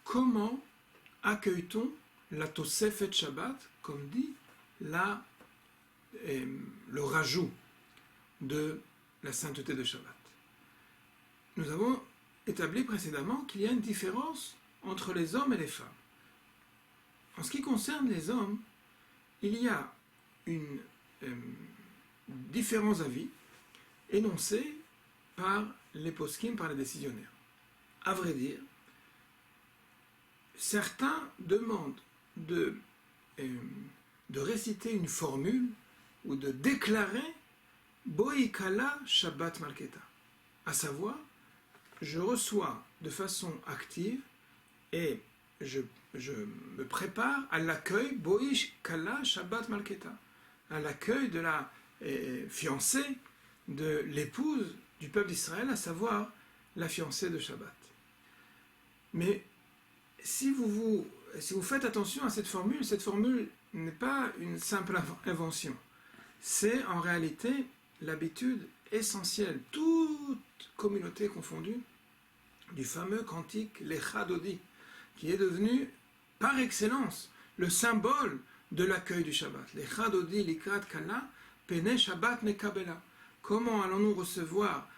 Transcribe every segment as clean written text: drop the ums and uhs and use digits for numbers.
comment accueille-t-on la Tosefet Shabbat, comme dit le rajout de la sainteté de Shabbat. Nous avons établi précédemment qu'il y a une différence entre les hommes et les femmes. En ce qui concerne les hommes, il y a une différence d'avis énoncée par les poskim, par les décisionnaires. À vrai dire, certains demandent de réciter une formule ou de déclarer Boikala Shabbat Malketa, à savoir, je reçois de façon active et je me prépare à l'accueil Boikala Shabbat Malketa, à l'accueil de la fiancée, de l'épouse du peuple d'Israël, à savoir la fiancée de Shabbat. Mais si vous faites attention à cette formule n'est pas une simple invention. C'est en réalité l'habitude essentielle, toute communauté confondue, du fameux cantique Lecha Dodi, qui est devenu par excellence le symbole de l'accueil du Shabbat. Lecha Dodi likrat kala pene Shabbat mekabela. Comment allons-nous recevoir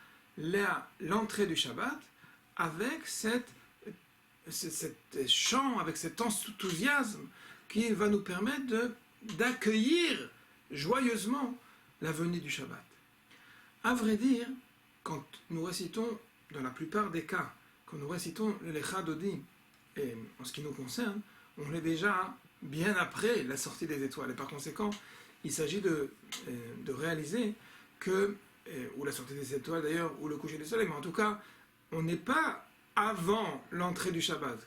l'entrée du Shabbat avec cet chant, avec cet enthousiasme qui va nous permettre d'accueillir joyeusement la venue du Shabbat. À vrai dire, quand nous récitons, dans la plupart des cas, quand nous récitons le Lecha Dodi, et en ce qui nous concerne, on est déjà bien après la sortie des étoiles. Et par conséquent, il s'agit de réaliser que, ou la sortie des étoiles d'ailleurs, ou le coucher du soleil, mais en tout cas, on n'est pas avant l'entrée du Shabbat.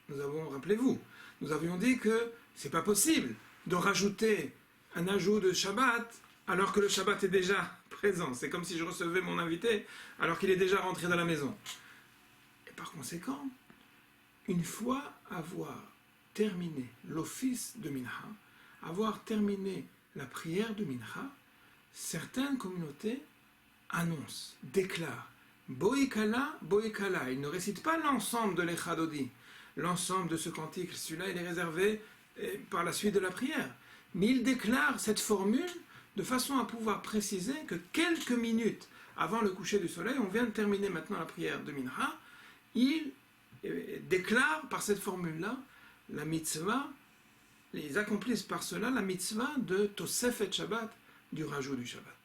Rappelez-vous, nous avions dit que c'est pas possible de rajouter un ajout de Shabbat alors que le Shabbat est déjà présent. C'est comme si je recevais mon invité alors qu'il est déjà rentré dans la maison. Et par conséquent, une fois avoir terminé l'office de Mincha, avoir terminé la prière de Mincha, certaines communautés annoncent, déclarent Boikala, Boikala. Ils ne récitent pas l'ensemble de l'Echa Dodi, l'ensemble de ce cantique. Celui-là, il est réservé par la suite de la prière. Mais ils déclarent cette formule de façon à pouvoir préciser que quelques minutes avant le coucher du soleil, on vient de terminer maintenant la prière de Mincha, ils déclarent par cette formule-là la mitzvah, ils accomplissent par cela la mitzvah de Tosefet Shabbat, du rajout du Shabbat.